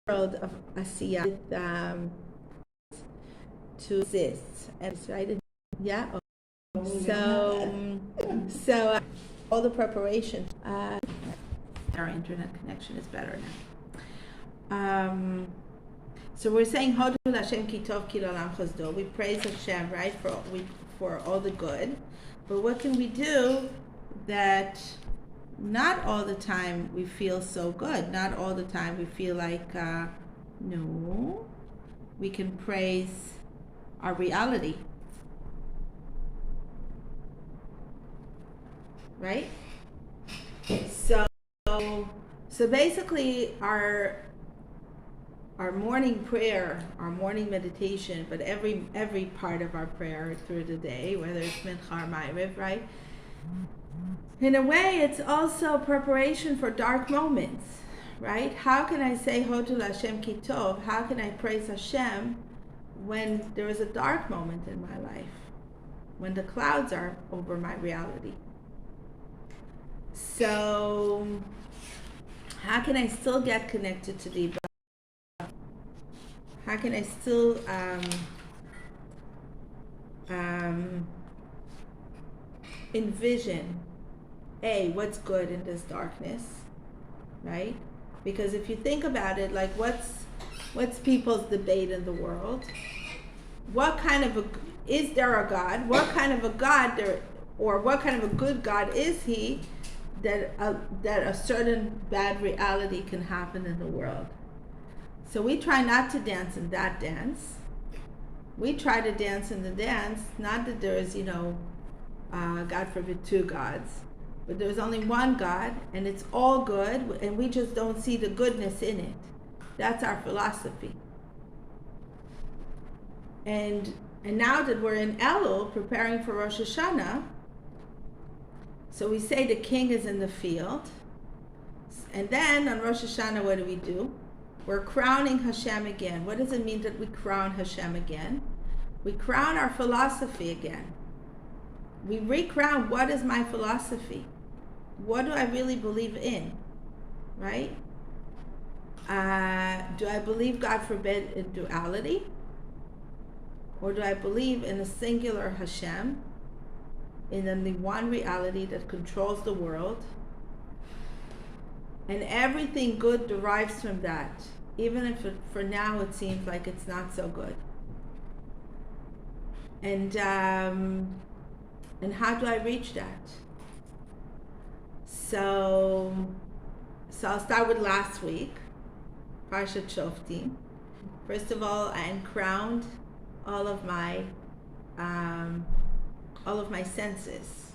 world of Asiya to exist, and right, yeah. So all the preparation. Our internet connection is better now. So we're saying Hodu Hashem ki tov ki l'olam chesdo. We praise Hashem, right, for all the good. But what can we do that not all the time we feel so good? Not all the time we feel like no. We can praise our reality, right? So basically our morning prayer, our morning meditation, but every part of our prayer through the day, whether it's mincha or ma'ariv, right? In a way, it's also preparation for dark moments, right? How can I say Hodu Hashem ki tov? How can I praise Hashem when there is a dark moment in my life, when the clouds are over my reality? So how can I still get connected to the above? How can I still envision what's good in this darkness, right? Because if you think about it, like what's people's debate in the world? What kind of is there a God? What kind of a God there, or what kind of a good God is he that a certain bad reality can happen in the world? So we try not to dance in that dance. We try to dance in the dance, not that there is, God forbid, two gods, but there's only one God, and it's all good, and we just don't see the goodness in it. That's our philosophy. And now that we're in Elul, preparing for Rosh Hashanah, so we say the king is in the field, and then on Rosh Hashanah, what do? We're crowning Hashem again. What does it mean that we crown Hashem again? We crown our philosophy again. We recrown, what is my philosophy? What do I really believe in, right? Do I believe, God forbid, in duality? Or do I believe in a singular Hashem, in only one reality that controls the world? And everything good derives from that, even if for now it seems like it's not so good. And how do I reach that? So I'll start with last week, Parshat Shoftim. First of all, I uncrowned all of my senses,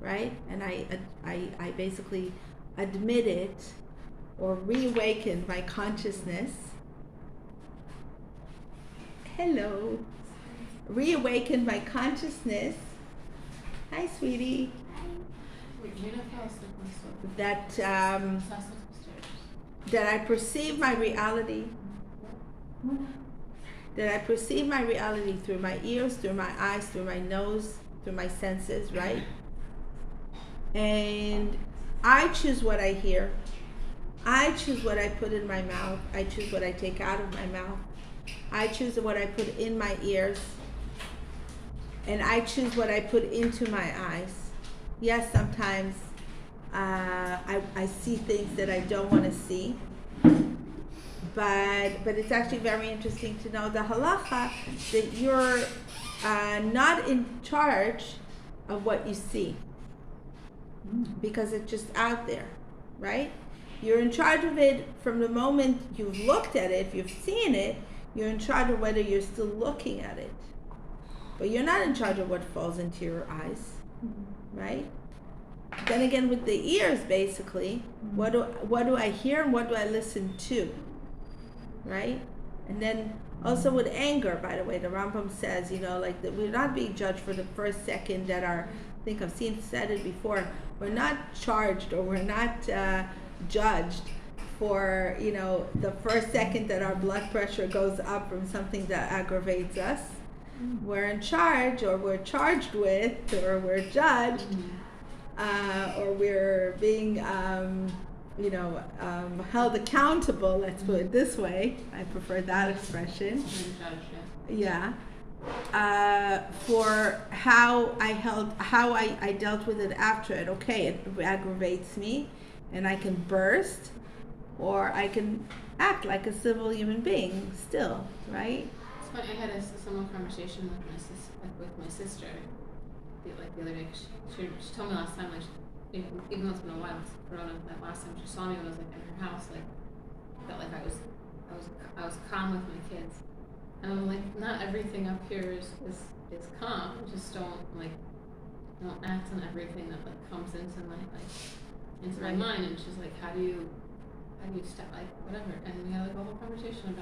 right? And I basically admitted or reawakened my consciousness. Hello. Reawakened my consciousness. Hi, sweetie. That I perceive my reality. That I perceive my reality through my ears, through my eyes, through my nose, through my senses, right? And I choose what I hear. I choose what I put in my mouth. I choose what I take out of my mouth. I choose what I put in my ears. And I choose what I put into my eyes. Yes, sometimes I see things that I don't want to see. But it's actually very interesting to know the halacha that you're not in charge of what you see, because it's just out there, right? You're in charge of it from the moment you've looked at it. If you've seen it, you're in charge of whether you're still looking at it. But you're not in charge of what falls into your eyes, right? Then again, with the ears, basically, what do I hear and what do I listen to, right? And then also with anger, by the way, the Rambam says, like that we're not being judged for the first second that I think I've said it before. We're not charged, or we're not judged for, the first second that our blood pressure goes up from something that aggravates us. We're in charge, or we're charged with, or we're judged, or we're being held accountable, let's put it this way. I prefer that expression. Yeah. For how I dealt with it after it. Okay, it aggravates me and I can burst, or I can act like a civil human being still, right? It's funny, I had a similar conversation with my sister, the other day. She told me last time, even though it's been a while since Corona, that last time she saw me, I was in her house, felt like I was calm with my kids, and I'm like, not everything up here is calm. Just don't act on everything that comes into my mind. And she's like, how do you step, whatever. And we had a whole conversation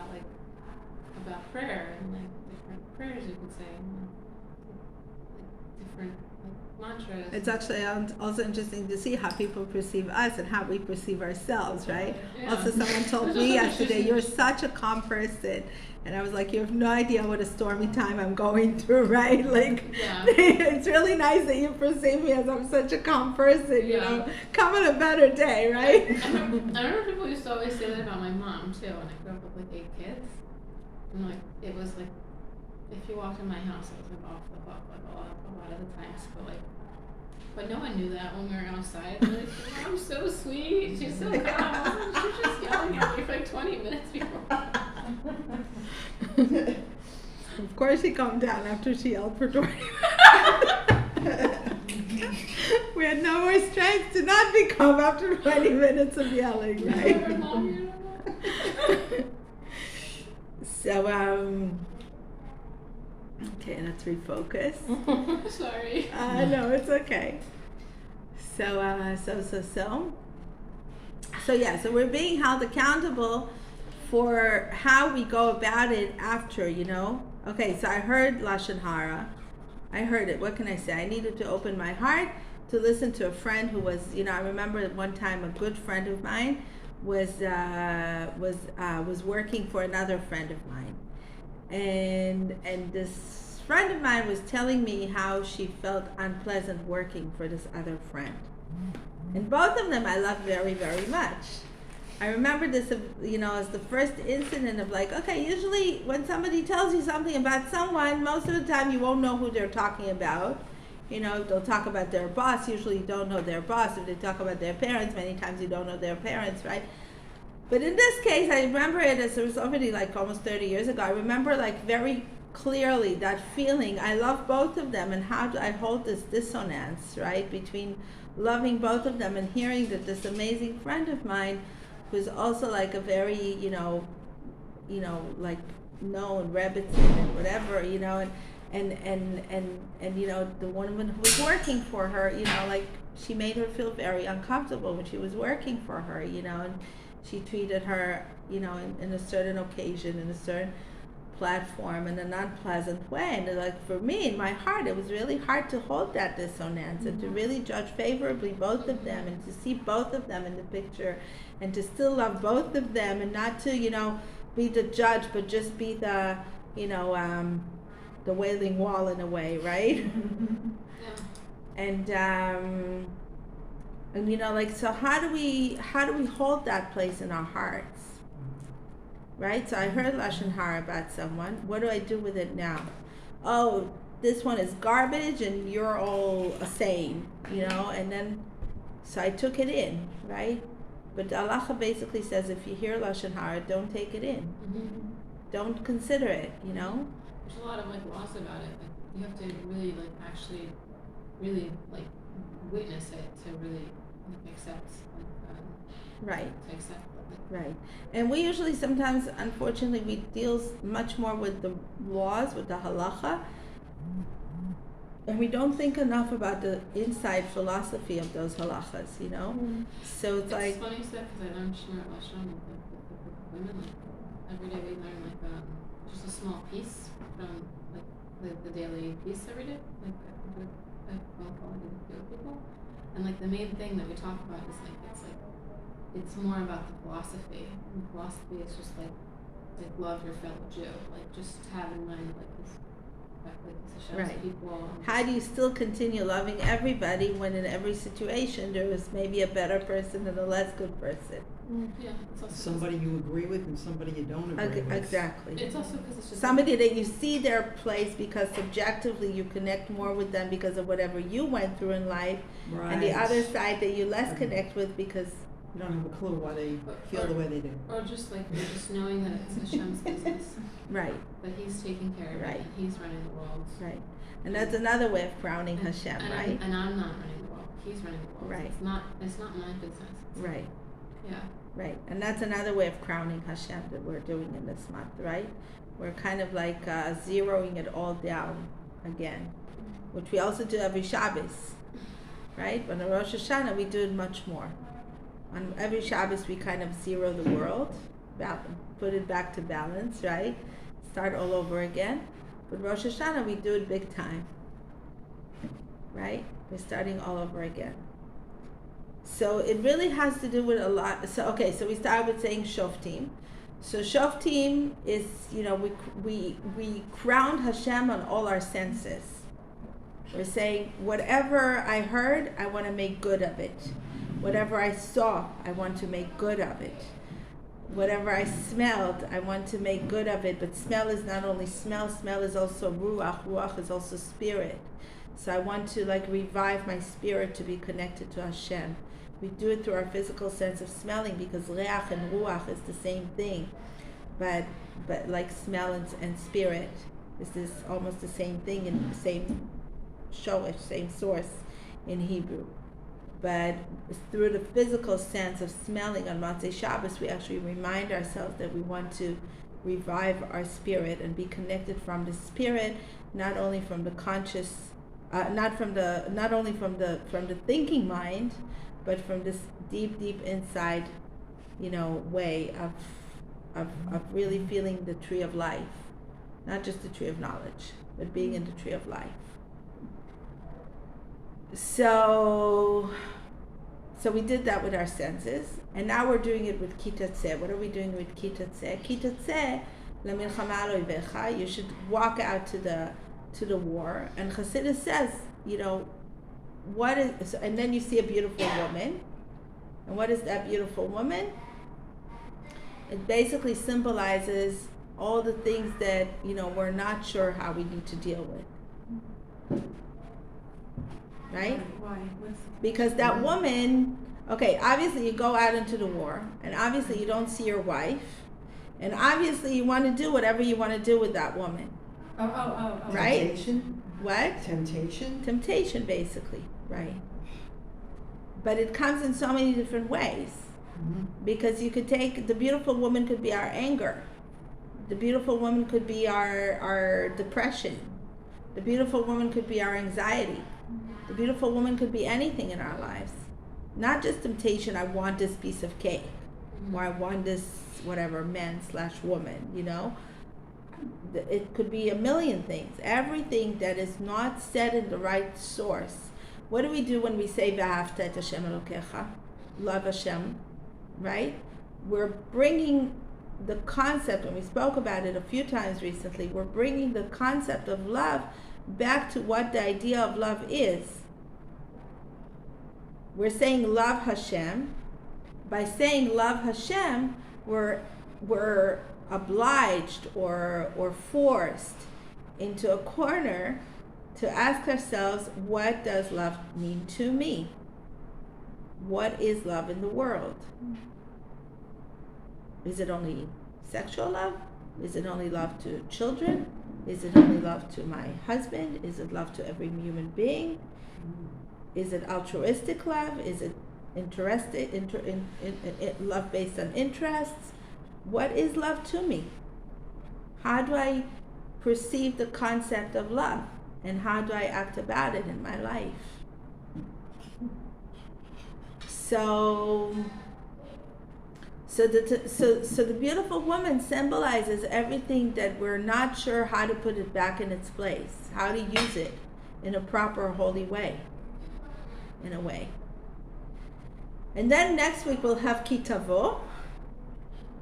about prayer and different prayers you could say, and different mantras. It's actually also interesting to see how people perceive us and how we perceive ourselves, right? Yeah. Also, someone told me yesterday, you're such a calm person. And I was like, you have no idea what a stormy time I'm going through, right? It's really nice that you perceive me as I'm such a calm person, Come on a better day, right? I remember people used to always say that about my mom, too, and I grew up with 8 kids. And it was if you walked in my house, it was off the hook, a lot of the times. But no one knew that when we were outside. They're like, Mom's so sweet, she's so calm. She was just yelling at me for 20 minutes before. Of course she calmed down after she yelled for 20 minutes. We had no more strength to not be calm after 20 minutes of yelling, right? So, okay, let's refocus. Sorry. No, it's okay. So we're being held accountable for how we go about it after, Okay, so I heard Lashon Hara. I heard it. What can I say? I needed to open my heart to listen to a friend who was, I remember at one time a good friend of mine was working for another friend of mine. And this friend of mine was telling me how she felt unpleasant working for this other friend. And both of them I love very, very much. I remember this, as the first incident of okay, usually when somebody tells you something about someone, most of the time you won't know who they're talking about. They'll talk about their boss. Usually you don't know their boss. If they talk about their parents, many times you don't know their parents, right? But in this case, I remember it as it was already almost 30 years ago. I remember very clearly that feeling. I love both of them, and how do I hold this dissonance, right, between loving both of them and hearing that this amazing friend of mine, who's also a very, known Rebbitzin and whatever, and the woman who was working for her, she made her feel very uncomfortable when she was working for her, and she treated her, in a certain occasion, in a certain platform, in an unpleasant way. And for me, in my heart, it was really hard to hold that dissonance and to really judge favorably both of them and to see both of them in the picture and to still love both of them and not to, be the judge, but just be the, the wailing wall in a way, right? Yeah. And so how do we hold that place in our hearts, right? So I heard Lashon Hara about someone. What do I do with it now? Oh, this one is garbage and you're all sane, and then so I took it in, right? But the halacha basically says if you hear Lashon Hara, don't take it in. Mm-hmm. Don't consider it, There's a lot of laws about it. You have to really actually really witness it to really accept right. To accept right. And we usually sometimes, unfortunately, we deal much more with the laws, with the halacha, and we don't think enough about the inside philosophy of those halachas, Mm-hmm. So it's funny stuff because I learned Shemar Lashon with women. Every day we learn just a small piece from the daily piece every day, phone call with people. And the main thing that we talk about is it's more about the philosophy. And philosophy is just love your fellow Jew. Just have in mind this Hashem's Right. people. How do you still continue loving everybody when in every situation there is maybe a better person and a less good person? Yeah, it's also Somebody you agree with and somebody you don't agree with. Exactly. It's also because it's just Somebody that you see their place because subjectively you connect more with them because of whatever you went through in life, Right. and the other side that you less connect with because You don't have a clue why they feel the way they do. Or just like just knowing that it's Hashem's business, right, that He's taking care of Right. it, and He's running the world. right, and that's another way of crowning Hashem, and right? And I'm not running the world. He's running the world. Right. It's not my business. It's Right, Yeah. right, and that's another way of crowning Hashem that we're doing in this month, right? We're kind of like zeroing it all down again, which we also do every Shabbos, right? But on Rosh Hashanah we do it much more. On every Shabbos we kind of zero the world, put it back to balance, right? Start all over again. But Rosh Hashanah we do it big time, right? We're starting all over again. So it really has to do with a lot. So we start with saying Shoftim. So Shoftim is, we crown Hashem on all our senses. We're saying whatever I heard, I want to make good of it. Whatever I saw, I want to make good of it. Whatever I smelled, I want to make good of it. But smell is not only smell is also ruach. Ruach is also spirit. So I want to revive my spirit to be connected to Hashem. We do it through our physical sense of smelling because reach and ruach is the same thing. But like smell and spirit, this is almost the same thing in the same showish, same source in Hebrew. But through the physical sense of smelling on Motzei Shabbos, we actually remind ourselves that we want to revive our spirit and be connected from the spirit, not only from the conscious, not only from the thinking mind, but from this deep inside, way of really feeling the tree of life, not just the tree of knowledge, but being in the tree of life. So we did that with our senses, and now we're doing it with Tetze. What are we doing with Tetze? Tetze, lemilchama lo ivecha. You should walk out to the war. And Chassidus says, what is? And then you see a beautiful woman, and what is that beautiful woman? It basically symbolizes all the things that we're not sure how we need to deal with. Right? Why? Because that woman, obviously you go out into the war, and obviously you don't see your wife, and obviously you want to do whatever you want to do with that woman. Oh. Right? Temptation? What? Temptation? Temptation, basically, right. But it comes in so many different ways. Mm-hmm. Because you could take, the beautiful woman could be our anger. The beautiful woman could be our depression. The beautiful woman could be our anxiety. The beautiful woman could be anything in our lives. Not just temptation, I want this piece of cake. Or I want this, whatever, man/woman, It could be a million things. Everything that is not said in the right source. What do we do when we say, V'ahavta et Hashem Elokecha? Love Hashem, right? We're bringing the concept, and we spoke about it a few times recently, we're bringing the concept of love back to what the idea of love is. We're saying love Hashem. By saying love Hashem, we're obliged or forced into a corner to ask ourselves, what does love mean to me? What is love in the world? Is it only sexual love? Is it only love to children? Is it only love to my husband? Is it love to every human being? Is it altruistic love? Is it love based on interests? What is love to me? How do I perceive the concept of love? And how do I act about it in my life? So the beautiful woman symbolizes everything that we're not sure how to put it back in its place, how to use it in a proper, holy way, in a way. And then next week we'll have Ki Tavo,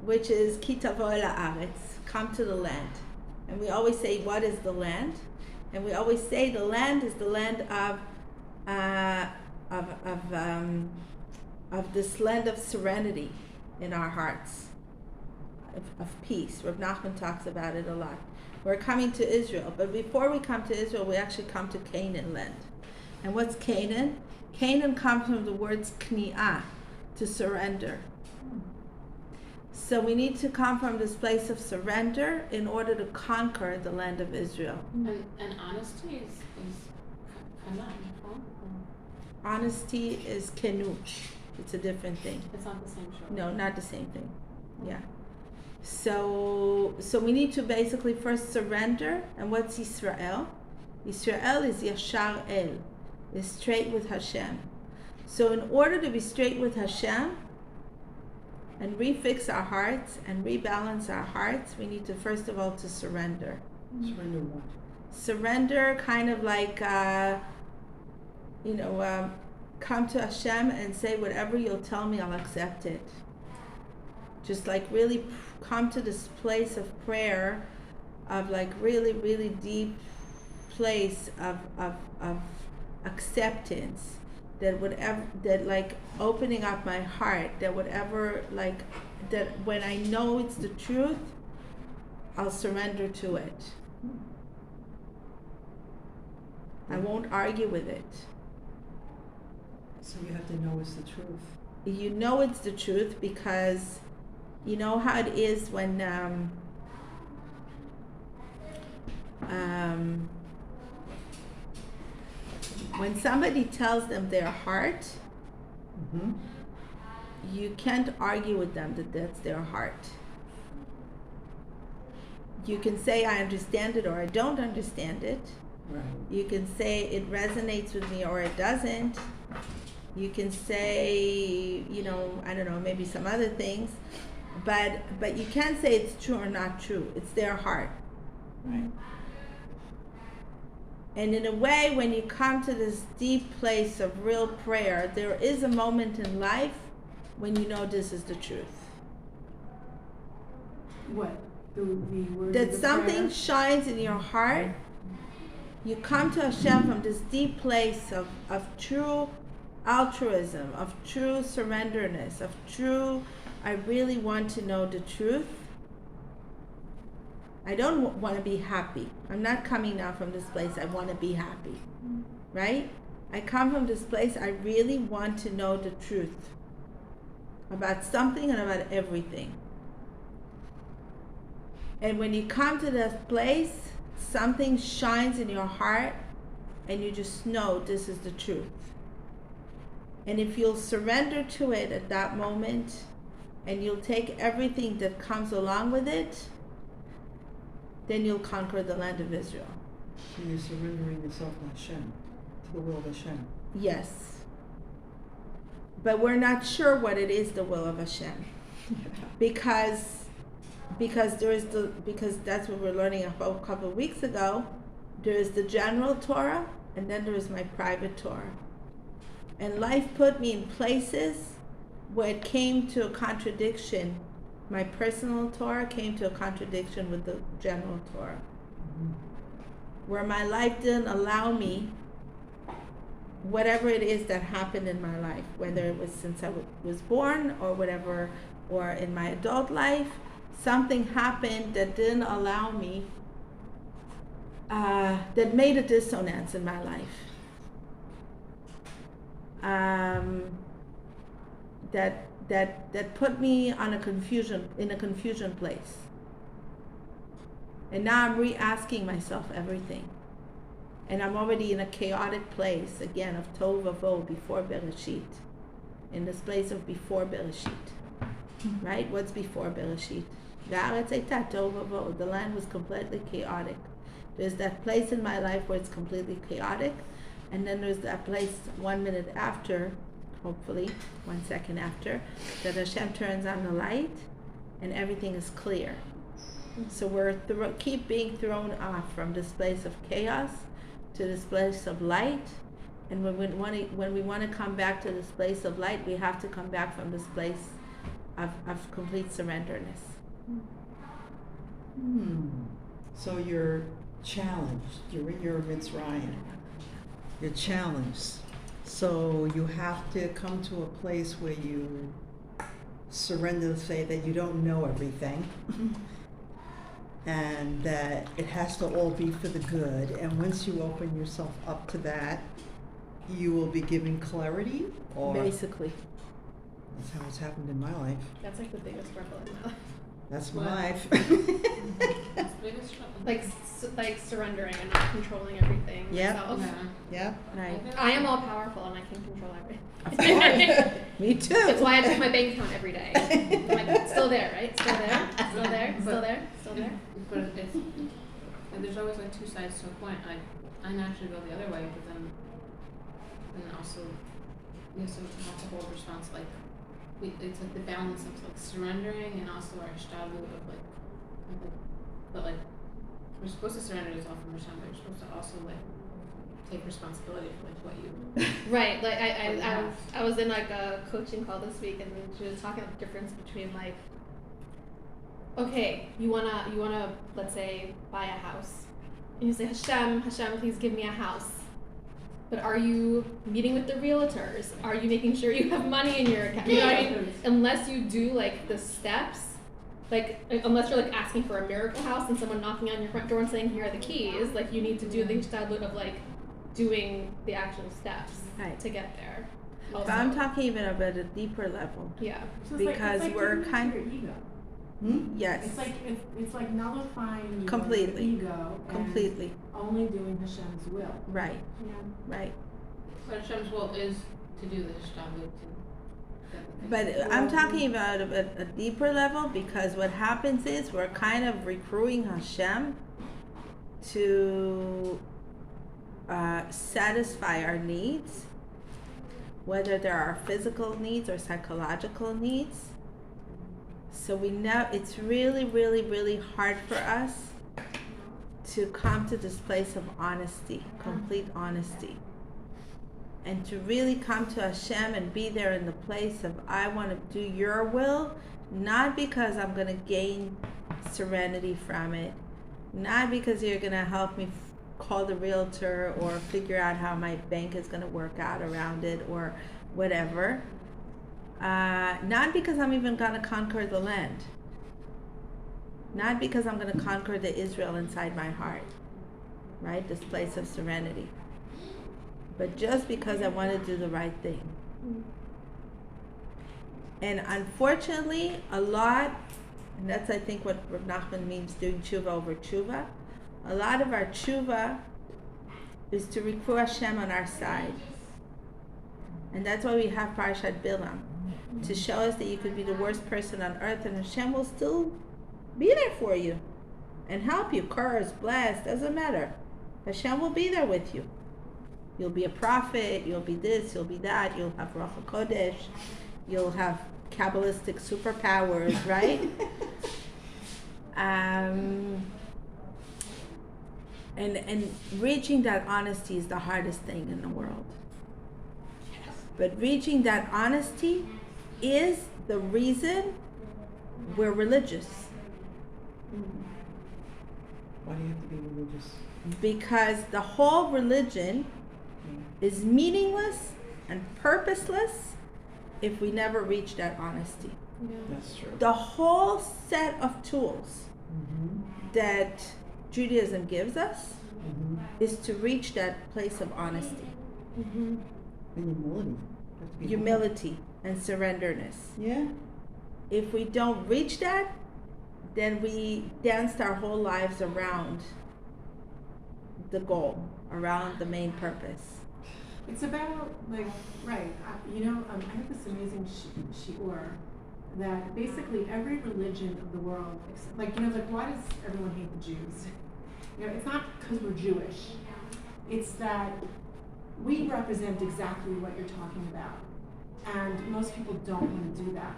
which is Ki Tavo el haaretz, come to the land. And we always say, what is the land? And we always say the land is the land uh, of this land of serenity in our hearts, of peace. Rav Nachman talks about it a lot. We're coming to Israel, but before we come to Israel, we actually come to Canaan land. And what's Canaan? Canaan comes from the words kni'ah, to surrender. So we need to come from this place of surrender in order to conquer the land of Israel. And honesty is kana. Honesty is kenuch. It's a different thing. It's not the same show. No, not the same thing. Yeah. So we need to basically first surrender. And what's Yisrael? Yisrael is Yashar El, is straight with Hashem. So in order to be straight with Hashem and refix our hearts and rebalance our hearts, we need to first of all to surrender. Surrender what? Surrender, kind of like come to Hashem and say, whatever you'll tell me, I'll accept it. Just like really come to this place of prayer, of like really, really deep place of acceptance, that whatever, that like opening up my heart, that whatever, like, that when I know it's the truth, I'll surrender to it. I won't argue with it. So you have to know it's the truth. You know it's the truth because you know how it is when somebody tells them their heart, Mm-hmm. you can't argue with them that that's their heart. You can say I understand it or I don't understand it. Right. You can say it resonates with me or it doesn't. You can say, I don't know, maybe some other things, but you can't say it's true or not true. It's their heart. Right. And in a way, when you come to this deep place of real prayer, there is a moment in life when you know this is the truth. What? The words That of the something prayer? shines in your heart. You come to Hashem from this deep place of true altruism, of true surrenderness, of true, I really want to know the truth. I don't want to be happy. I'm not coming now from this place, I want to be happy. Right? I come from this place, I really want to know the truth about something and about everything. And when you come to that place, something shines in your heart and you just know this is the truth. And if you'll surrender to it at that moment and you'll take everything that comes along with it, then you'll conquer the land of Israel. So you're surrendering yourself to Hashem, to the will of Hashem. Yes. But we're not sure what it is, the will of Hashem. Because that's what we're learning a couple of weeks ago. There is the general Torah and then there is my private Torah. And life put me in places where it came to a contradiction. My personal Torah came to a contradiction with the general Torah. Mm-hmm. Where my life didn't allow me whatever it is that happened in my life, whether it was since I was born or whatever, or in my adult life, something happened that didn't allow me, that made a dissonance in my life. That put me in a confusion place. And now I'm re-asking myself everything. And I'm already in a chaotic place, again, of Tov Vavo, before Bereshit. In this place of before Bereshit. Right? What's before Bereshit? The land was completely chaotic. There's that place in my life where it's completely chaotic. And then there's that place 1 minute after, hopefully 1 second after, that Hashem turns on the light and everything is clear. So we're keep being thrown off from this place of chaos to this place of light. And when we want to come back to this place of light, we have to come back from this place of complete surrenderness. So you're challenged. You're in your Mitzrayim. You're challenged. So you have to come to a place where you surrender to say that you don't know everything. And that it has to all be for the good. And once you open yourself up to that, you will be given clarity, or Basically. that's how it's happened in my life. That's like the biggest struggle in my life. That's my What? life. That's the biggest trouble. Like surrendering and not controlling everying Yep. myself. Yeah. Right. I am all powerful and I can control everything. Me too. That's why I check my bank account every day. I'm like, it's still there, right? Still there, still there, still there, still there. But it's, and there's always like two sides to a coin. I naturally go the other way, but then also we also have to hold response, like it's like the balance of like surrendering and also our shtalu of like, but like we're supposed to surrender to all from Hashem, but you're supposed to also like take responsibility for like what you. Right, like I was in like a coaching call this week and she was talking about the difference between like, okay, you wanna let's say buy a house, and you say Hashem, please give me a house. But are you meeting with the realtors? Are you making sure you have money in your account? You know what I mean? Unless you do like the steps, like unless you're like asking for a miracle house and someone knocking on your front door and saying here are the keys, like you need to do the hishtadlut of like doing the actual steps Right. to get there. But I'm talking even about a deeper level. Yeah. So it's Because like we're giving into kind- your ego. Yes. It's like nullifying your Completely. ego Completely. and only doing Hashem's will. Right. Yeah. Right. But Hashem's will is to do the shtalu to. But I'm talking about a deeper level, because what happens is we're kind of recruiting Hashem to satisfy our needs, whether they're our physical needs or psychological needs. So we know it's really, really, really hard for us to come to this place of honesty, complete honesty. And to really come to Hashem and be there in the place of, I want to do your will, not because I'm going to gain serenity from it, not because you're going to help me call the realtor or figure out how my bank is going to work out around it or whatever. Not because I'm even going to conquer the land. Not because I'm going to conquer the Israel inside my heart, right? This place of serenity. But just because I want to do the right thing. And unfortunately, a lot, and that's I think what Rav Nachman means doing tshuva over tshuva, a lot of our tshuva is to recruit Hashem on our side. And that's why we have Parashat Bilam, to show us that you could be the worst person on earth and Hashem will still be there for you and help you, curse, bless, doesn't matter. Hashem will be there with you. You'll be a prophet, you'll be this, you'll be that, you'll have Ruach HaKodesh, you'll have Kabbalistic superpowers, right? And reaching that honesty is the hardest thing in the world. But reaching that honesty is the reason we're religious. Why do you have to be religious? Because the whole religion is meaningless and purposeless if we never reach that honesty. Yeah. That's true. The whole set of tools that Judaism gives us is to reach that place of honesty, Mm-hmm. And humility. You have to be humility, and surrenderness. humble. Yeah. If we don't reach that, then we danced our whole lives around the goal, around the main purpose. It's about, like, right, I heard this amazing shiur that basically every religion of the world, like, why does everyone hate the Jews? It's not because we're Jewish. It's that we represent exactly what you're talking about. And most people don't want to do that.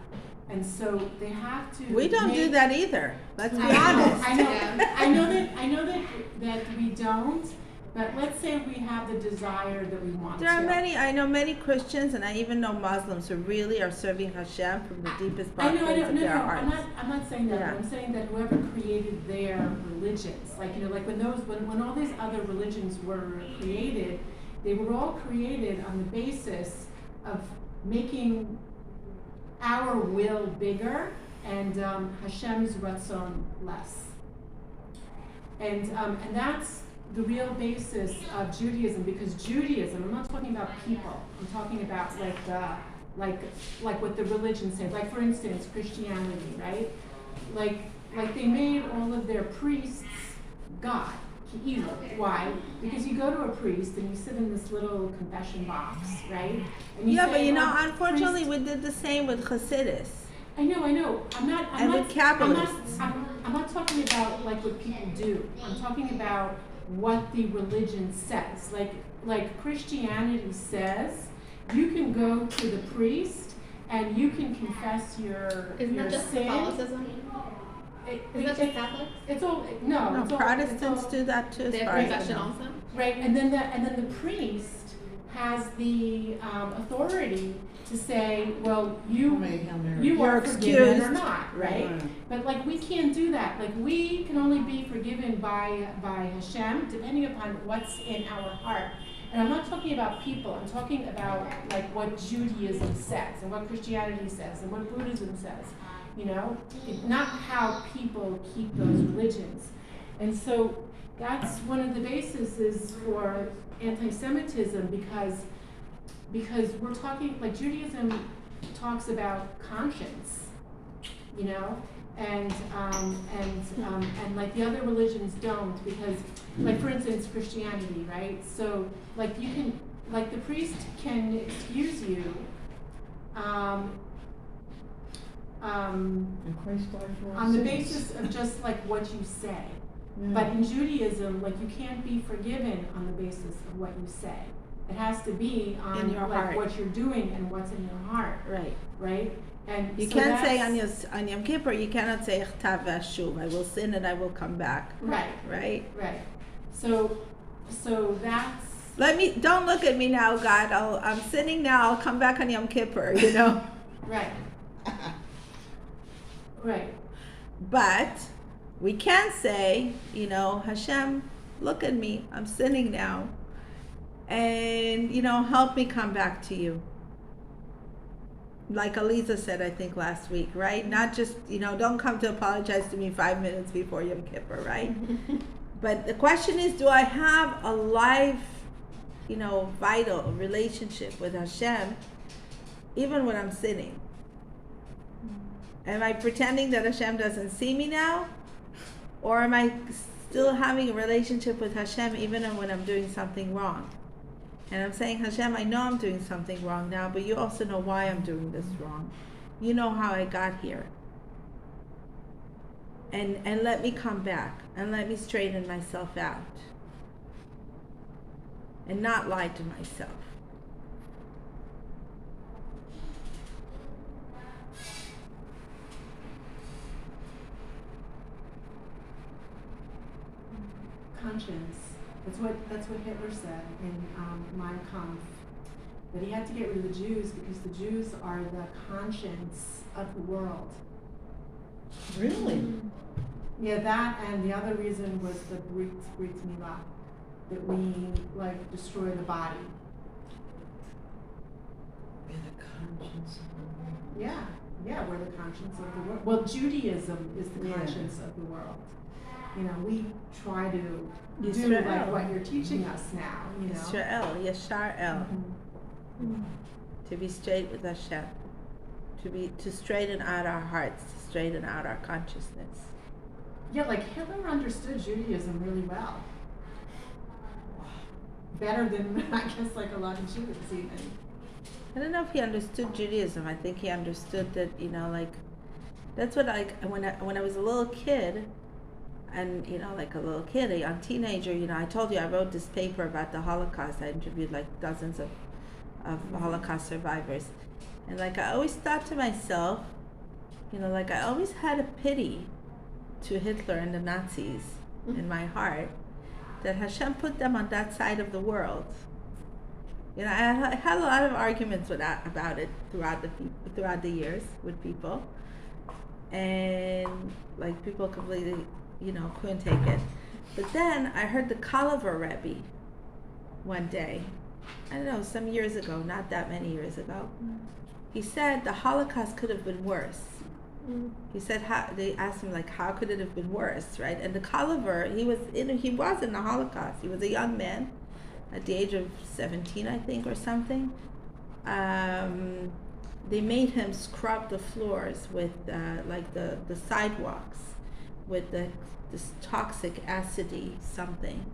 And so they have to. We don't do that either. Let's be I know, honest. I know that we don't, But let's say we have the desire that we want There are to. many, I know many Christians, and I even know Muslims who really are serving Hashem from the deepest I place know, of their hearts. I'm not saying that, Yeah. but I'm saying that whoever created their religions, like, like when all these other religions were created, they were all created on the basis of making our will bigger and Hashem's ratzon less. And that's the real basis of Judaism, because Judaism, I'm not talking about people, I'm talking about like what the religion said. Like, for instance, Christianity, right? Like they made all of their priests God, evil. Why? Because you go to a priest and you sit in this little confession box, right? And you Yeah, say, but you know, "Oh, unfortunately, priest." we did the same with Hasidus. I know. And with capitalists. I'm not talking about like what people do. I'm talking about what the religion says. Like Christianity says, you can go to the priest and you can confess your Isn't your that just sin. Catholicism? Is that just Catholics? It's all No, it's all- Protestants it's all- do that too, as They have far as I confession know. also? Right, and then the priest has the authority to say, well, you are You're forgiven excused. or not, right? Right. But like we can't do that. Like we can only be forgiven by Hashem, depending upon what's in our heart. And I'm not talking about people. I'm talking about like what Judaism says and what Christianity says and what Buddhism says. You know, not how people keep those religions. And so that's one of the bases for anti-Semitism, because we're talking, like, Judaism talks about conscience, you know, and like the other religions don't, because, like, for instance, Christianity, right? So like you can, like, the priest can excuse you on the basis of just like what you say. But in Judaism, like, you can't be forgiven on the basis of what you say. It has to be on In your like heart. what you're doing and what's in your heart, Right. right? And You so can't say that's- on Yom Kippur, you cannot say Chtav Vashuv, I will sin and I will come back. right, Right? right. So that's Don't look at me now, God. I'm sinning now, I'll come back on Yom Kippur, you know? right, right. But we can say, you know, Hashem, look at me, I'm sinning now. And, you know, help me come back to you. Like Aliza said, I think last week, right? Not just, you know, don't come to apologize to me 5 minutes before Yom Kippur, right? But the question is, do I have a live, you know, vital relationship with Hashem, even when I'm sinning? Am I pretending that Hashem doesn't see me now? Or am I still having a relationship with Hashem even when I'm doing something wrong? And I'm saying, Hashem, I know I'm doing something wrong now, but you also know why I'm doing this wrong. You know how I got here. And let me come back and let me straighten myself out. And not lie to myself. Conscience. That's what Hitler said in Mein Kampf. That he had to get rid of the Jews because the Jews are the conscience of the world. Really? Yeah, that, and the other reason was the Brit Milah, that we like destroy the body. We're the conscience of the world. Yeah, we're the conscience of the world. Well, Judaism is the conscience of the world. You know, we try to do Yisrael. like what you're teaching us now. You know. Yisrael, Yashar El. Mhm. To be straight with Hashem. To straighten out our hearts, to straighten out our consciousness. Yeah, like Hitler understood Judaism really well. Better than I guess like a lot of Jews even. I don't know if he understood Judaism. I think he understood that, you know, like, that's what when I was a little kid, and, you know, like a little kid, a young teenager, you know, I told you I wrote this paper about the Holocaust. I interviewed like dozens of Holocaust survivors. And like I always thought to myself, you know, like I always had a pity to Hitler and the Nazis in my heart. that Hashem put them on that side of the world. You know, I had a lot of arguments with that, about it throughout the years with people, and like people completely, you know, couldn't take it. But then I heard the Kalavar Rebbe one day, I don't know, some years ago, not that many years ago. He said the Holocaust could have been worse. He said, they asked him, like, how could it have been worse, right? And the Kalavar, he was in the Holocaust. He was a young man at the age of 17, I think, or something. They made him scrub the floors with, like, the sidewalks with this toxic acidy something.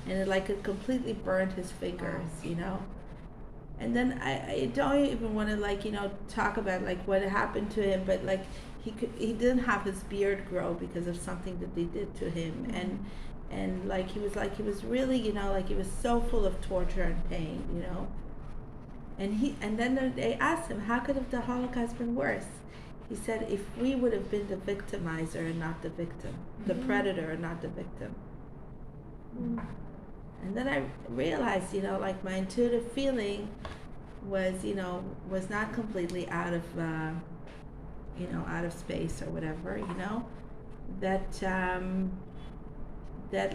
And it completely burned his fingers, you know? And then I don't even want to, like, you know, talk about, like, what happened to him, but, like, he didn't have his beard grow because of something that they did to him. And like he was really, you know, like he was so full of torture and pain, you know. And then they asked him, how could have the Holocaust been worse? He said, if we would have been the victimizer and not the victim, the predator and not the victim. And then I realized, you know, like my intuitive feeling was, you know, was not completely out of, you know, out of space or whatever, you know, that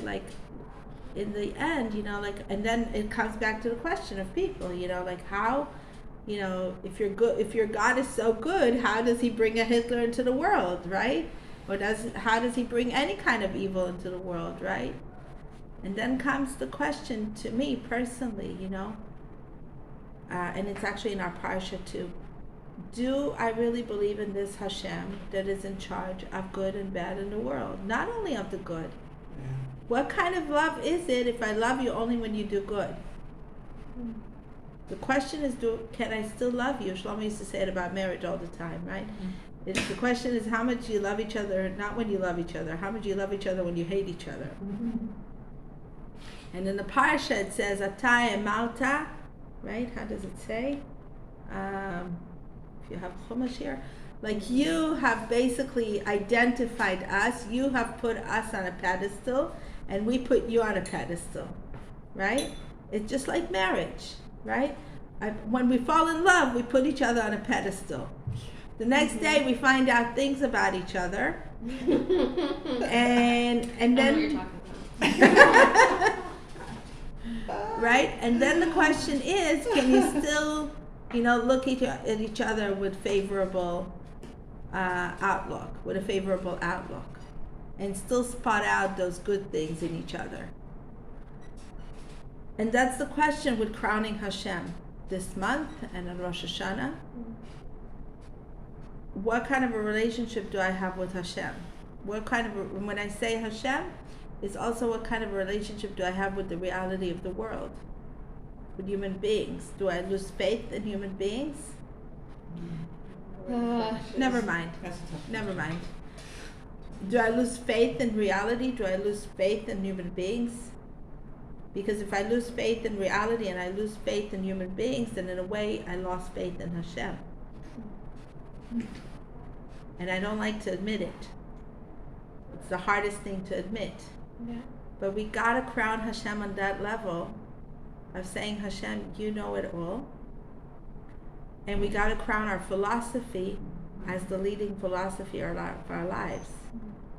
like in the end, you know, like, and then it comes back to the question of people, you know, like how, you know, if your God is so good, how does he bring a Hitler into the world, right? Or how does he bring any kind of evil into the world, right? And then comes the question to me personally, you know, and it's actually in our parsha too. Do I really believe in this Hashem that is in charge of good and bad in the world? Not only of the good. Yeah. What kind of love is it if I love you only when you do good? The question is, can I still love you? Shlomo used to say it about marriage all the time, right? The question is how much you love each other, not when you love each other. How much you love each other when you hate each other. And in the parsha it says, Atay Malta, right? How does it say? If you have chumash here, like you have basically identified us, you have put us on a pedestal, and we put you on a pedestal, right? It's just like marriage, right? When we fall in love, we put each other on a pedestal. The next day we find out things about each other, and then I know what you're talking about. right? And then the question is, can you still, you know, look at each other with favorable outlook, and still spot out those good things in each other? And that's the question with crowning Hashem this month and on Rosh Hashanah. What kind of a relationship do I have with Hashem? When I say Hashem, it's also what kind of a relationship do I have with the reality of the world, with human beings? Do I lose faith in human beings? Never mind. Do I lose faith in reality? Do I lose faith in human beings? Because if I lose faith in reality and I lose faith in human beings, then in a way I lost faith in Hashem. And I don't like to admit it. It's the hardest thing to admit. Yeah. But we gotta crown Hashem on that level of saying, Hashem, you know it all. And we gotta crown our philosophy as the leading philosophy of our lives.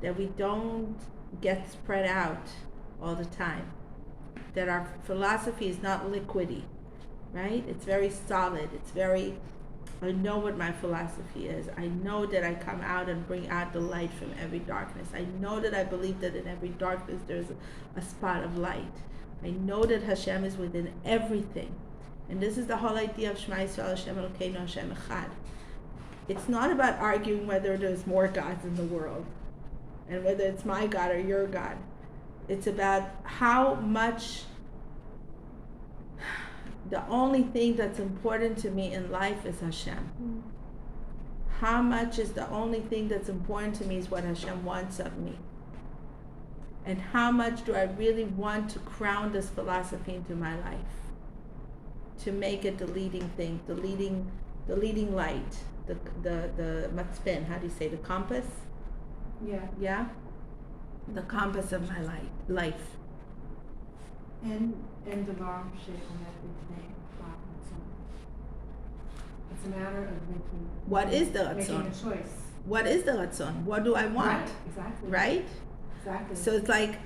That we don't get spread out all the time. That our philosophy is not liquidy, right? It's very solid. It's very, I know what my philosophy is. I know that I come out and bring out the light from every darkness. I know that I believe that in every darkness there's a spot of light. I know that Hashem is within everything. And this is the whole idea of Shema Yisrael Hashem Elokeinu Hashem Echad. It's not about arguing whether there's more gods in the world and whether it's my God or your God. It's about how much the only thing that's important to me in life is Hashem. How much is the only thing that's important to me is what Hashem wants of me. And how much do I really want to crown this philosophy into my life? To make it the leading thing, the leading light, the matzpen, how do you say, the compass? Yeah. Yeah? The compass of my life. En devar she'omed b'fnei ratzon. It's a matter of What is the making ratzon? a choice. What is the ratzon? What do I want? Right, exactly. Right? Exactly. So it's like,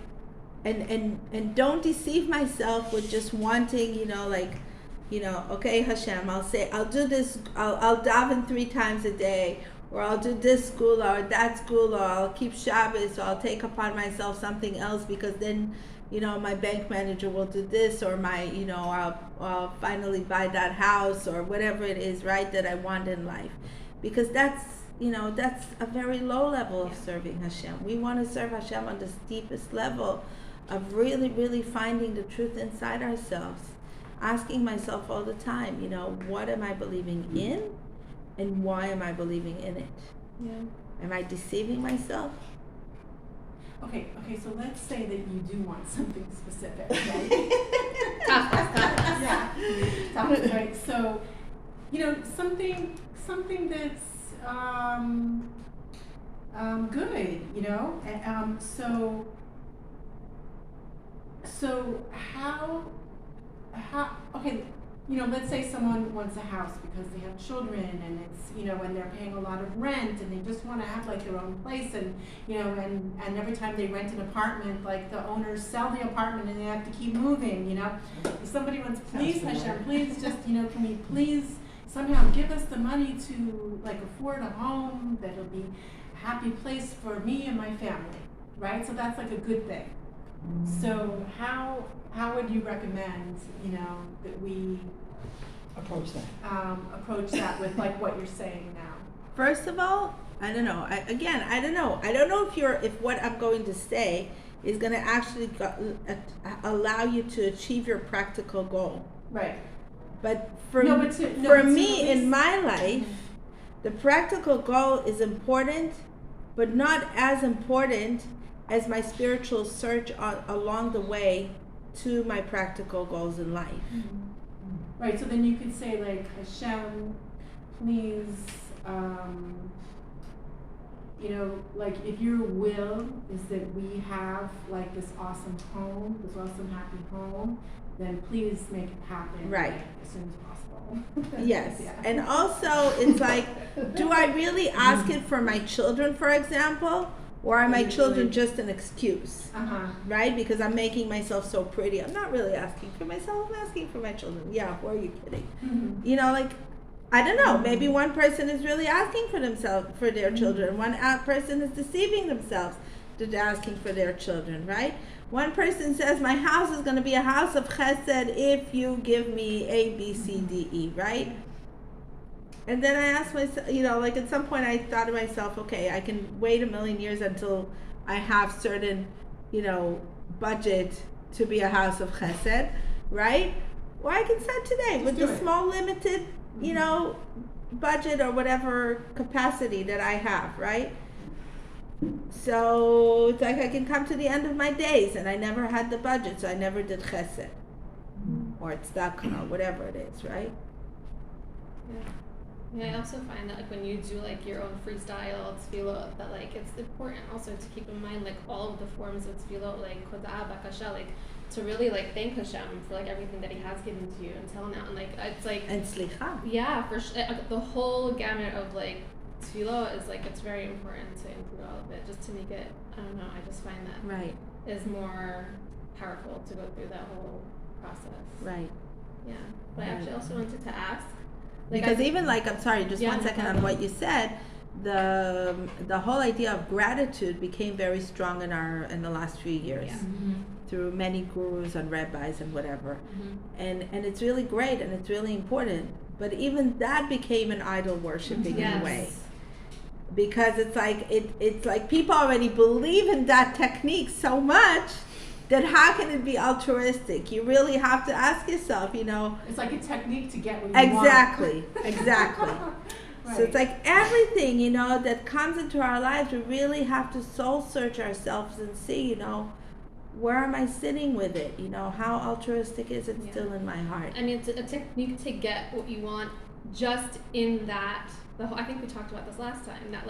and don't deceive myself with just wanting, okay, Hashem, I'll do this, I'll daven 3 times a day, or I'll do this school or that school, or I'll keep Shabbos, or I'll take upon myself something else because then, my bank manager will do this, or I'll finally buy that house, or whatever it is, right, that I want in life. Because that's a very low level of serving Hashem. We want to serve Hashem on the steepest level of really, really finding the truth inside ourselves. Asking myself all the time, what am I believing in, and why am I believing in it? Yeah. Am I deceiving myself? Okay, so let's say that you do want something specific, right? Tough. Yeah, tough, right? So, something that's good, and so how okay, let's say someone wants a house because they have children and it's, and they're paying a lot of rent and they just want to have like their own place, and, and every time they rent an apartment, like the owners sell the apartment and they have to keep moving, If somebody wants, please Hashem, please just, can we please somehow give us the money to like afford a home that'll be a happy place for me and my family, right? So that's like a good thing. So how would you recommend, that we Approach that with like what you're saying now? First of all, I don't know. I don't know. I don't know if what I'm going to say is going to actually allow you to achieve your practical goal. Right. But for me, in my life, the practical goal is important, but not as important as my spiritual search along the way to my practical goals in life. Mm-hmm. Right, so then you could say like, Hashem, please, like if your will is that we have like this awesome home, this awesome happy home, then please make it happen, right, like, as soon as possible. Yes. Yeah. And also it's like, do I really ask it for my children, for example? Or are my children just an excuse? Right? Because I'm making myself so pretty. I'm not really asking for myself, I'm asking for my children. Yeah, who are you kidding? Mm-hmm. I don't know, maybe one person is really asking for themselves, for their children. One person is deceiving themselves to asking for their children, right? One person says, my house is going to be a house of chesed if you give me A, B, C, D, E, right? And then I asked myself, at some point I thought to myself, okay, I can wait 1,000,000 years until I have certain, budget to be a house of chesed, right? Or I can start today with the small limited, budget or whatever capacity that I have, right? So it's like I can come to the end of my days and I never had the budget, so I never did chesed. Or tzedakah, or whatever it is, right? Yeah, I also find that when you do your own freestyle tefillot, that it's important also to keep in mind all of the forms of tefillot, kodah, bakasha, to really thank Hashem for everything that He has given to you until now, and it's and slicha. Yeah, for the whole gamut of tefillot is it's very important to include all of it, just to make it. I don't know. I just find that right is more powerful to go through that whole process. Right. Yeah, but I actually also wanted to ask. Because even I'm sorry, just 1 second on what you said. The whole idea of gratitude became very strong in the last few years, through many gurus and rabbis and whatever, and it's really great and it's really important. But even that became an idol worshiping in a way, because it's like people already believe in that technique so much. That how can it be altruistic? You really have to ask yourself, It's like a technique to get what you want. Exactly. Right. So it's everything, that comes into our lives, we really have to soul search ourselves and see, where am I sitting with it? How altruistic is it still in my heart? I mean, it's a technique to get what you want just in that, I think we talked about this last time, that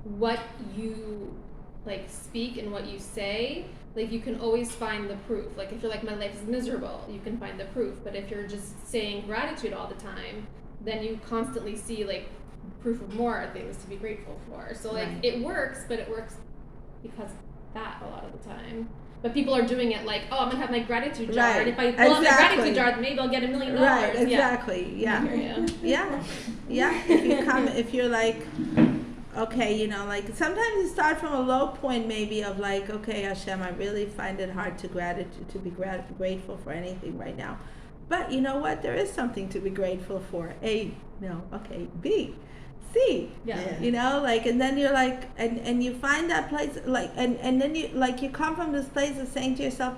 what you like speak and what you say, like you can always find the proof. Like if you're like, my life is miserable, you can find the proof. But if you're just saying gratitude all the time, then you constantly see like proof of more things to be grateful for. So like it works, but it works because of that a lot of the time. But people are doing it like, oh, I'm gonna have my gratitude jar, and if I pull out my gratitude jar, maybe I'll get $1 million. Right, exactly. Yeah. Yeah. If you're like, okay, you know, like sometimes you start from a low point maybe of like, okay, Hashem, I really find it hard to be grateful for anything right now. But you know what? There is something to be grateful for. A, no, okay. B, C. Yeah. You know, like, and then you're like, and you find that place, like, and then you, like, you come from this place of saying to yourself,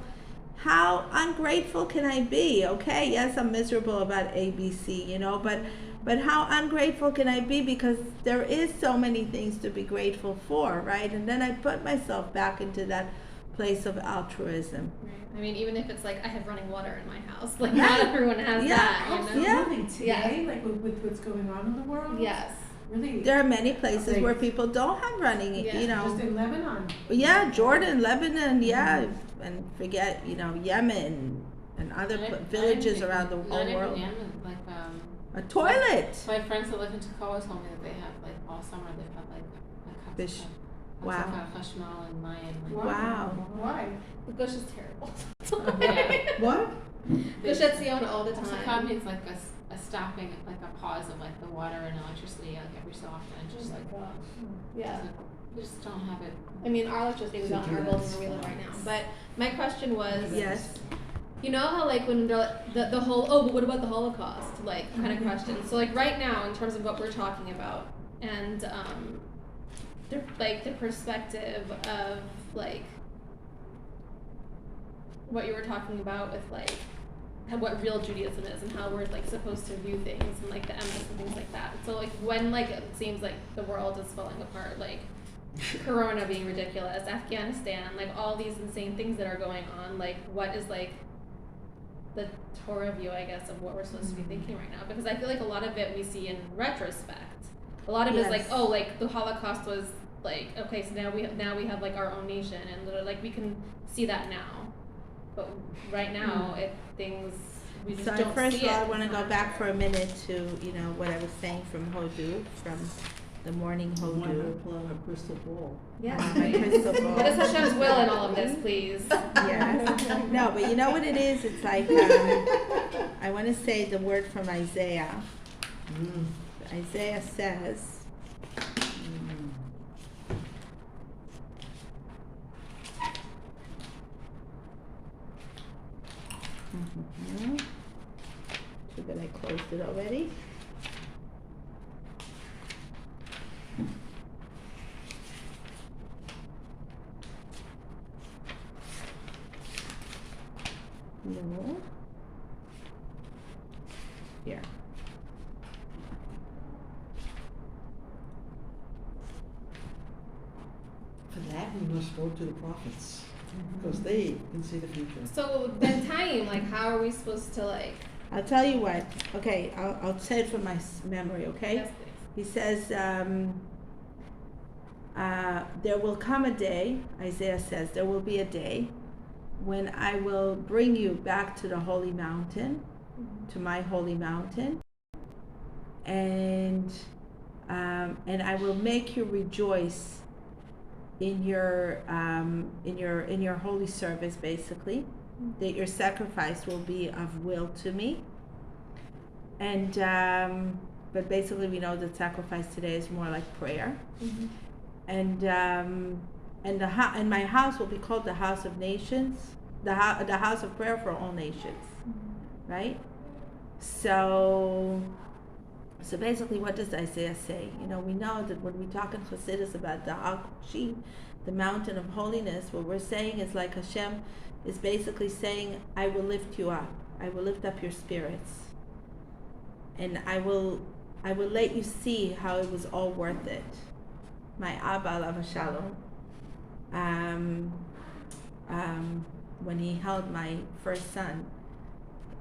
how ungrateful can I be? Okay, yes, I'm miserable about A, B, C, you know, but how ungrateful can I be? Because there is so many things to be grateful for, right? And then I put myself back into that place of altruism. Right. I mean, even if it's like I have running water in my house, like not everyone has that. You know? Absolutely. Today, like with what's going on in the world. Yes. Really. There are many places where people don't have running, you know. Just in Lebanon. Yeah, Jordan, Lebanon, yeah, and forget, you know, Yemen and other villages around the whole world. Yemen, like a toilet. My friends that live in Toccoa told me that they have like all summer they've had like Fish. Wow. Chashmal and Mayan. Wow. Why? The gush is terrible. Yeah. What? Gush etzion all the Chashmal time. means like a stopping, like a pause of like the water and electricity like every so often, and just like Yeah. we just don't have it. I mean, our electricity was on our building where we live right now. But my question was, Yes. you know how like when the whole, oh, but what about the Holocaust, like kind of question. So like right now, in terms of what we're talking about, and the perspective of like what you were talking about with like what real Judaism is and how we're like supposed to view things and like the emes and things like that. So like when like it seems like the world is falling apart, like Corona being ridiculous, Afghanistan, like all these insane things that are going on, like what is like the Torah view, I guess, of what we're supposed to be thinking right now? Because I feel like a lot of it we see in retrospect. A lot of it is like, oh, like the Holocaust was like, okay, so now we have like our own nation, and like we can see that now. But right now, things we just don't First see of all, I it. want to go back for a minute to, you know, what I was saying from the morning One Hodu. pull out a crystal ball. Yeah. My crystal ball. What is Hashem's will in all of this, please? Yes. No, but you know what it is? It's like, I want to say the word from Isaiah. Isaiah says, too bad I closed it already. No. Here. For that, we must go to the prophets, because they can see the future. So then time, like how are we supposed to like? I'll tell you what. Okay, I'll say it from my memory, okay? Yes, please. He says, there will come a day, Isaiah says, there will be a day when I will bring you back to the holy mountain, to my holy mountain, and I will make you rejoice in your holy service, basically, that your sacrifice will be of will to me. And but basically we know that sacrifice today is more like prayer. And my house will be called the house of nations, the house of prayer for all nations, right? So basically, what does Isaiah say? You know, we know that when we talk in Chassidus about the Har Kodesh, the mountain of holiness, what we're saying is like Hashem is basically saying, I will lift you up. I will lift up your spirits. And I will let you see how it was all worth it. My Abba Alav Shalom. When he held my first son,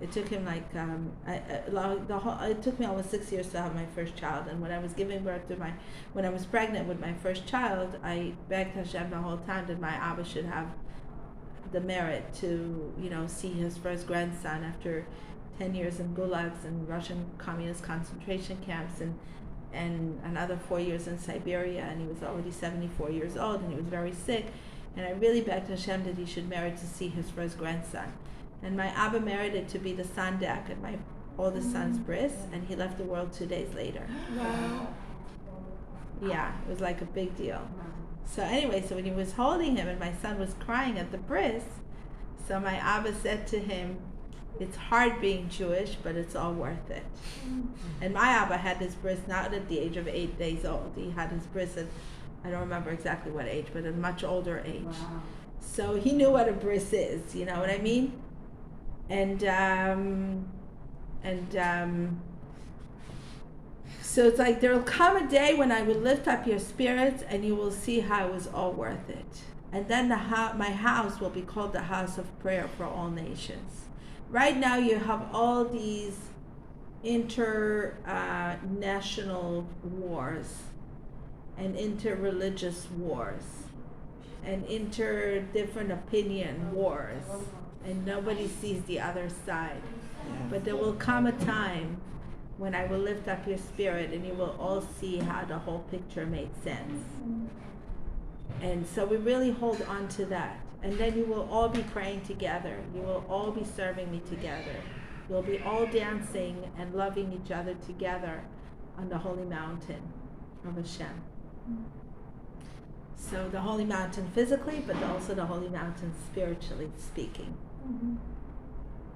It took him like it took me almost 6 years to have my first child. And when I was giving birth to when I was pregnant with my first child, I begged Hashem the whole time that my Abba should have the merit to, see his first grandson after 10 years in gulags and Russian communist concentration camps and another 4 years in Siberia, and he was already 74 years old and he was very sick. And I really begged Hashem that he should merit to see his first grandson. And my Abba merited to be the sandak at my oldest son's bris, and he left the world 2 days later. Wow. Yeah, it was like a big deal. So anyway, so when he was holding him and my son was crying at the bris, so my Abba said to him, "It's hard being Jewish, but it's all worth it." And my Abba had his bris not at the age of 8 days old. He had his bris at, I don't remember exactly what age, but at a much older age. Wow. So he knew what a bris is, you know what I mean? So it's like, there will come a day when I will lift up your spirits and you will see how it was all worth it. And then my house will be called the house of prayer for all nations. Right now you have all these international wars and inter-religious wars and inter-different opinion wars, and nobody sees the other side. But there will come a time when I will lift up your spirit and you will all see how the whole picture made sense. And so we really hold on to that. And then you will all be praying together. You will all be serving me together. You'll be all dancing and loving each other together on the holy mountain of Hashem. So the holy mountain physically, but also the holy mountain spiritually speaking.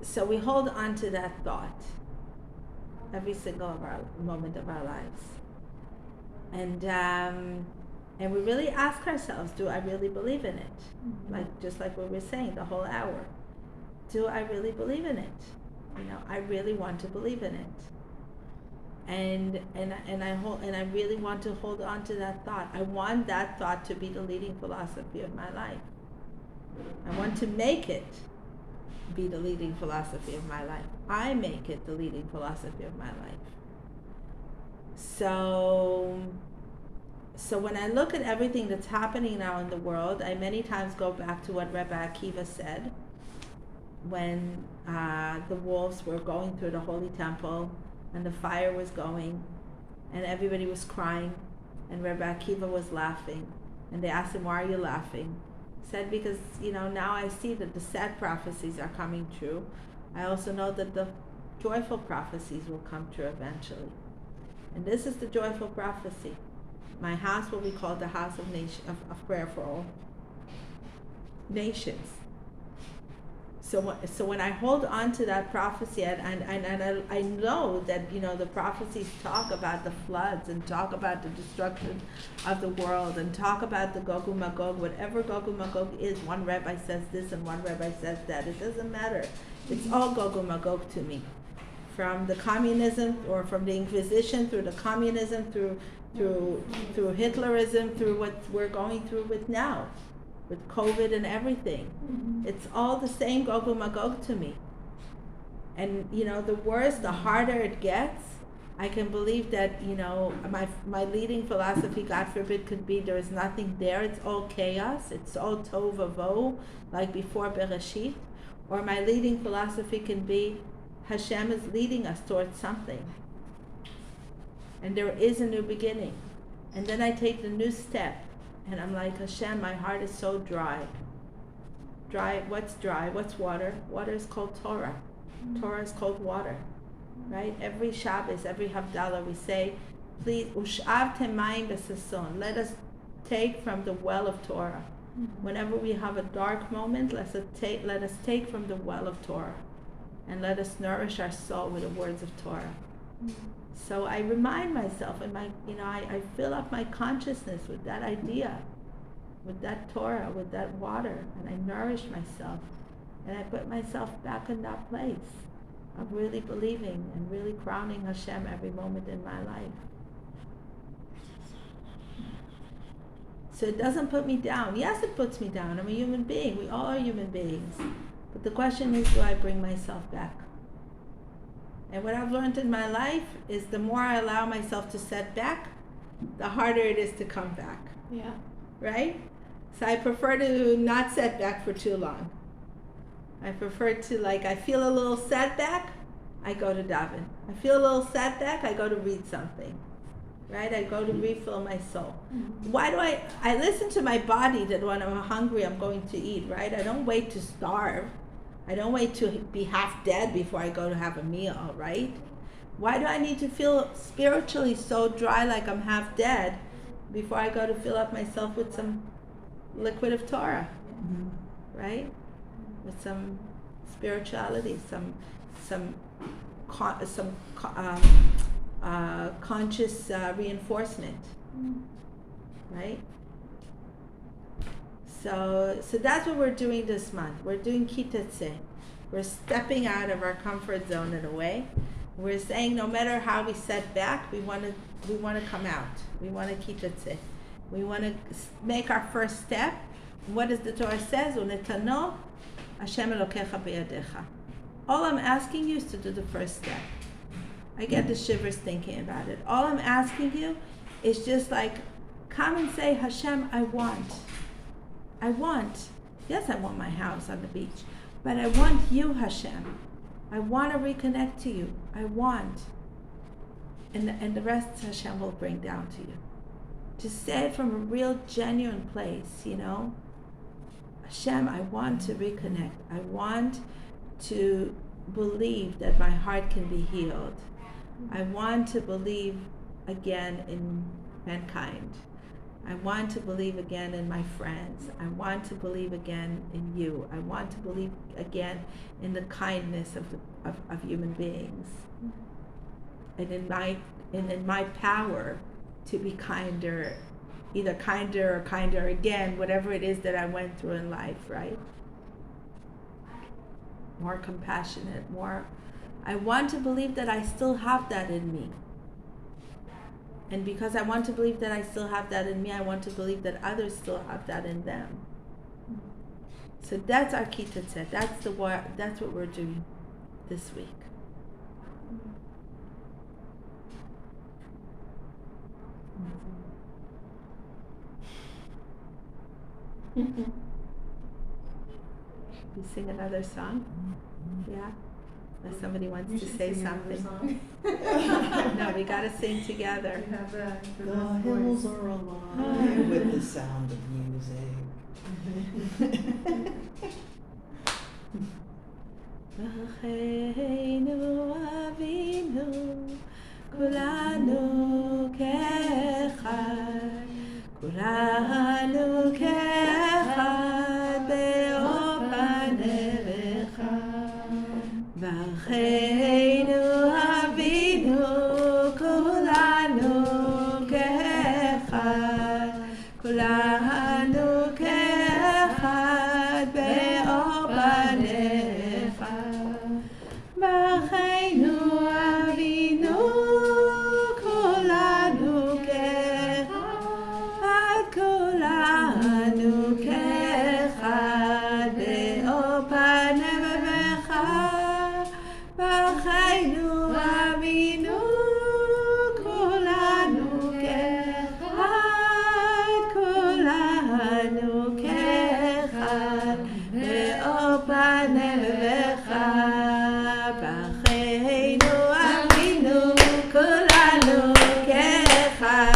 So we hold on to that thought every single of our moment of our lives. And we really ask ourselves, do I really believe in it? Just like what we're saying the whole hour. Do I really believe in it? I really want to believe in it. And I really want to hold on to that thought. I want that thought to be the leading philosophy of my life. I want to make it be the leading philosophy of my life. I make it the leading philosophy of my life. So when I look at everything that's happening now in the world, I many times go back to what Rebbe Akiva said when the wolves were going through the Holy Temple and the fire was going and everybody was crying and Rebbe Akiva was laughing. And they asked him, "Why are you laughing?" He said, "Because, now I see that the sad prophecies are coming true. I also know that the joyful prophecies will come true eventually. And this is the joyful prophecy. My house will be called the house of prayer for all nations." So when I hold on to that prophecy, and I know that, the prophecies talk about the floods and talk about the destruction of the world and talk about the Gog and Magog, whatever Gog and Magog is, one rabbi says this and one rabbi says that. It doesn't matter. It's all Gog and Magog to me. From the communism, or from the Inquisition, through the communism, through Hitlerism, through what we're going through with now, with COVID and everything. It's all the same Gog and Magog to me. And the worse, the harder it gets, I can believe that my leading philosophy, God forbid, could be there is nothing there. It's all chaos. It's all tohu vavohu, like before Bereshit. Or my leading philosophy can be Hashem is leading us towards something. And there is a new beginning. And then I take the new step. And I'm like, Hashem, my heart is so dry. Dry, what's dry? What's water? Water is called Torah. Torah is called water. Right? Every Shabbos, every Havdalah, we say, please, Ush'avtem mayim b'sason. Let us take from the well of Torah. Whenever we have a dark moment, let us take from the well of Torah. And let us nourish our soul with the words of Torah. So I remind myself, and I fill up my consciousness with that idea, with that Torah, with that water, and I nourish myself, and I put myself back in that place of really believing and really crowning Hashem every moment in my life. So it doesn't put me down. Yes, it puts me down. I'm a human being. We all are human beings. But the question is, do I bring myself back? And what I've learned in my life is the more I allow myself to set back, the harder it is to come back, Yeah. right? So I prefer to not set back for too long. I prefer to, like, I feel a little setback, I go to daven. I feel a little setback, I go to read something, right? I go to refill my soul. Why do I listen to my body that when I'm hungry, I'm going to eat, right? I don't wait to starve. I don't wait to be half dead before I go to have a meal, right? Why do I need to feel spiritually so dry like I'm half dead before I go to fill up myself with some liquid of Torah, right? With some spirituality, some conscious reinforcement, right? So that's what we're doing this month. We're doing Tetze. We're stepping out of our comfort zone in a way. We're saying no matter how we set back, we want to come out. We want to Tetze. We want to make our first step. What does the Torah says? Unetano Hashem Elokecha beyadecha. All I'm asking you is to do the first step. I get the shivers thinking about it. All I'm asking you is just like, come and say, Hashem, I want. Yes, I want my house on the beach, but I want you, Hashem. I want to reconnect to you. I want. And the rest Hashem will bring down to you. Just say it from a real, genuine place, you know. Hashem, I want to reconnect. I want to believe that my heart can be healed. I want to believe again in mankind. I want to believe again in my friends. I want to believe again in you. I want to believe again in the kindness of human beings. And in my power to be kinder, either kinder or kinder again, whatever it is that I went through in life, right? More compassionate, more. I want to believe that I still have that in me. And because I want to believe that I still have that in me, I want to believe that others still have that in them. So that's our Tetze. That's what we're doing this week. We sing another song? Yeah? Unless somebody wants to say something. No, we gotta sing together. You have the The hills are alive with the sound of music. Acheinu Avinu, kulanu kechad, kulanu kechad be'or paneh v'echad. Acheinu Avinu, kulanu kechad, kulanu kechad be'or paneh v'echad. Acheinu Avinu, kulanu kechad, kulanu kechad be'or paneh v'echad. Acheinu Avinu, kulanu kechad, kulanu kechad be'or paneh v'echad. Acheinu Avinu, kulanu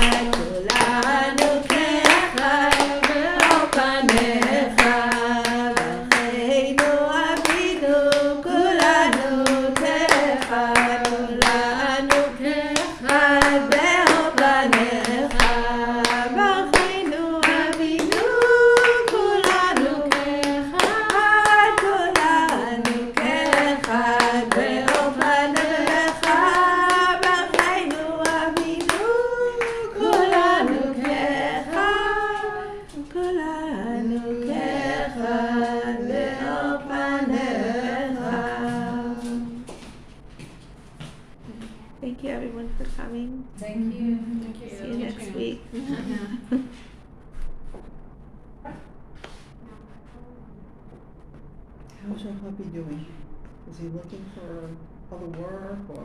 kechad, kulanu kechad be'or paneh v'echad. Acheinu Avinu, kulanu kechad, kulanu kechad be'or paneh v'echad. Acheinu Avinu, kulanu kechad, kulanu kechad be'or paneh v'echad. Acheinu Avinu, kulanu kechad, kulanu kechad be'or paneh v'echad. Thank you everyone for coming. Thank you. Thank you. See you next week. How's your hubby doing? Is he looking for other work or?